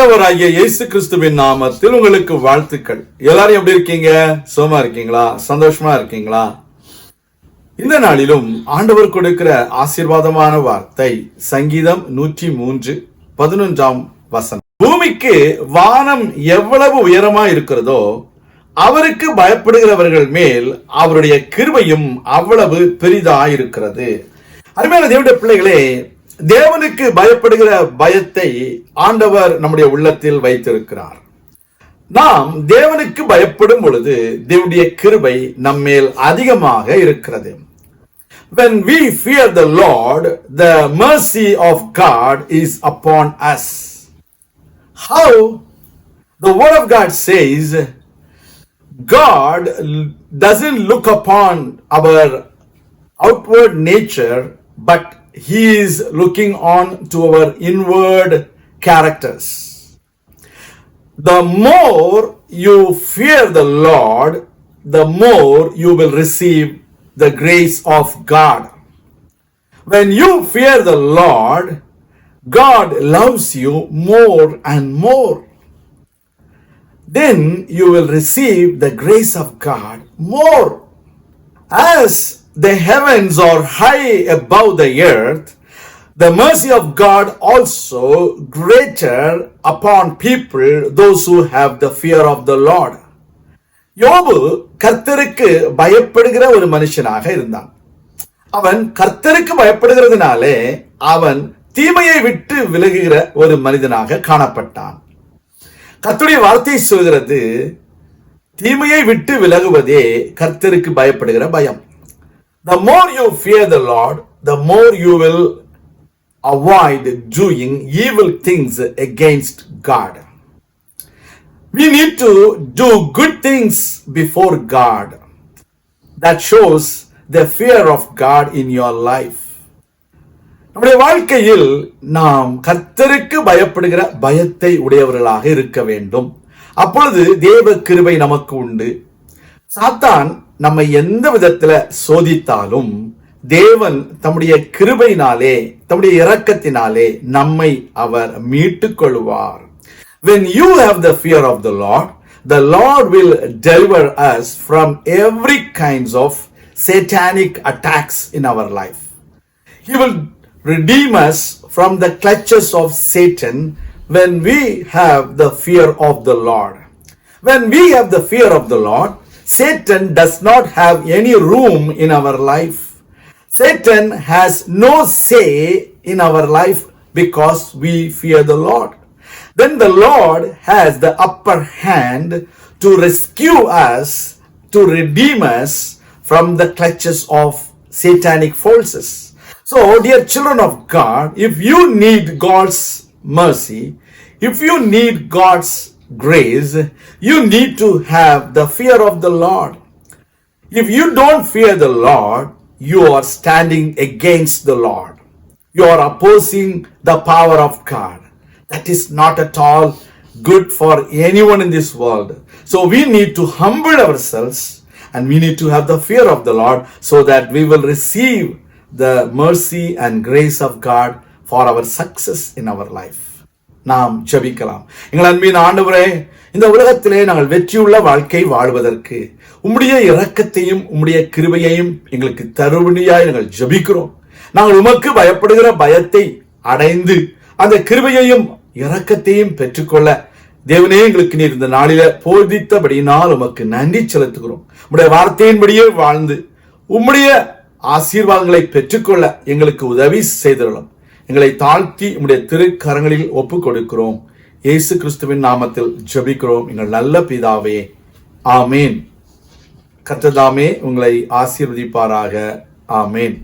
ஆண்டவராகிய இயேசு கிறிஸ்துவின் நாமத்தில் உங்களுக்கு வாழ்த்துக்கள். எல்லாரும் எப்படி இருக்கீங்க? சுகமா இருக்கீங்களா? சந்தோஷமா இருக்கீங்களா? இந்த நாளிலும் ஆண்டவர் கொடுக்கிற ஆசீர்வாதமான வார்த்தை சங்கீதம் 103:11. பூமிக்கு வானம் எவ்வளவு உயரமா இருக்கிறதோ அவருக்கு பயப்படுகிறவர்கள் மேல் அவருடைய கிருபையும் அவ்வளவு பெரிதா இருக்கிறது. அருமையான தேவனுடைய பிள்ளைகளே, தேவனுக்கு பயப்படுகிற பயத்தை ஆண்டவர் நம்முடைய உள்ளத்தில் வைத்திருக்கிறார். நாம் தேவனுக்கு பயப்படும் பொழுது தேவனுடைய கிருபை நம்மேல் அதிகமாக இருக்கிறது. When we fear the Lord, the mercy of God is upon us. How? The word of God says, God doesn't look upon our outward nature, but He is looking on to our inward characters. The more you fear the Lord, the more you will receive the grace of God. When you fear the Lord, God loves you more and more. Then you will receive the grace of God more. As the heavens are high above the earth, the mercy of God also greater upon people, those who have the fear of the Lord. யோபு கர்த்தருக்கு பயப்படுகிற ஒரு மனுஷனாக இருந்தான். அவன் கர்த்தருக்கு பயப்படுகிறதுனாலே அவன் தீமையை விட்டு விலகுகிற ஒரு மனிதனாக காணப்பட்டான். கர்த்தருடைய வார்த்தை சொல்கிறது, தீமையை விட்டு விலகுவதே கர்த்தருக்கு பயப்படுகிற பயம். The more you fear the Lord, the more you will avoid doing evil things against God. We need to do good things before God. That shows the fear of God in your life. நம்முடைய வாழ்க்கையில் நாம் கர்த்தருக்கு பயப்படுகிற பயத்தை உடையவர்களாக இருக்க வேண்டும். அப்பொழுது தேவ கிருபை நமக்கு உண்டு. சாத்தான் நம்மை எந்த விதத்துல சோதித்தாலும் தேவன் தம்முடைய கிருபையினாலே, தம்முடைய இரக்கத்தினாலே நம்மை அவர் மீட்டுக் கொள்வார். When you have the fear of the Lord will deliver us from every kinds of satanic attacks in our life. He will redeem us from the clutches of Satan when we have the fear of the Lord. When we have the fear of the Lord, Satan does not have any room in our life. Satan has no say in our life because we fear the Lord. Then the Lord has the upper hand to rescue us, to redeem us from the clutches of satanic forces. So, dear children of God, if you need God's mercy, if you need God's grace, you need to have the fear of the Lord. If you don't fear the Lord, you are standing against the Lord. You are opposing the power of God. That is not at all good for anyone in this world. So we need to humble ourselves and we need to have the fear of the Lord so that we will receive the mercy and grace of God for our success in our life. நாம் ஜெபிக்கலாம். எங்கள் அன்பின் ஆண்டவரே, இந்த உலகத்திலே நாங்கள் வெற்றியுள்ள வாழ்க்கை வாழ்வதற்கு உம்முடைய இரக்கத்தையும் உம்முடைய கிருபையையும் எங்களுக்கு தருபடியாய் நாங்கள் ஜெபிக்கிறோம். நாங்கள் உமக்கு பயப்படுகிற பயத்தை அடைந்து அந்த கிருபையையும் இரக்கத்தையும் பெற்றுக்கொள்ள தேவனே எங்களுக்கு நீர் இந்த நாளில போதித்தபடியினால் உமக்கு நன்றி செலுத்துகிறோம். உம்முடைய வார்த்தையின்படியே வாழ்ந்து உம்முடைய ஆசீர்வாதங்களை பெற்றுக்கொள்ள எங்களுக்கு உதவி செய்திடலாம். எங்களை தாழ்த்தி உம்முடைய திருக்கரங்களில் ஒப்புக் கொடுக்கிறோம். இயேசு கிறிஸ்துவின் நாமத்தில் ஜெபிக்கிறோம் எங்கள் நல்ல பிதாவே, ஆமேன். கர்த்தர் தாமே உங்களை ஆசீர்வதிப்பாராக. ஆமேன்.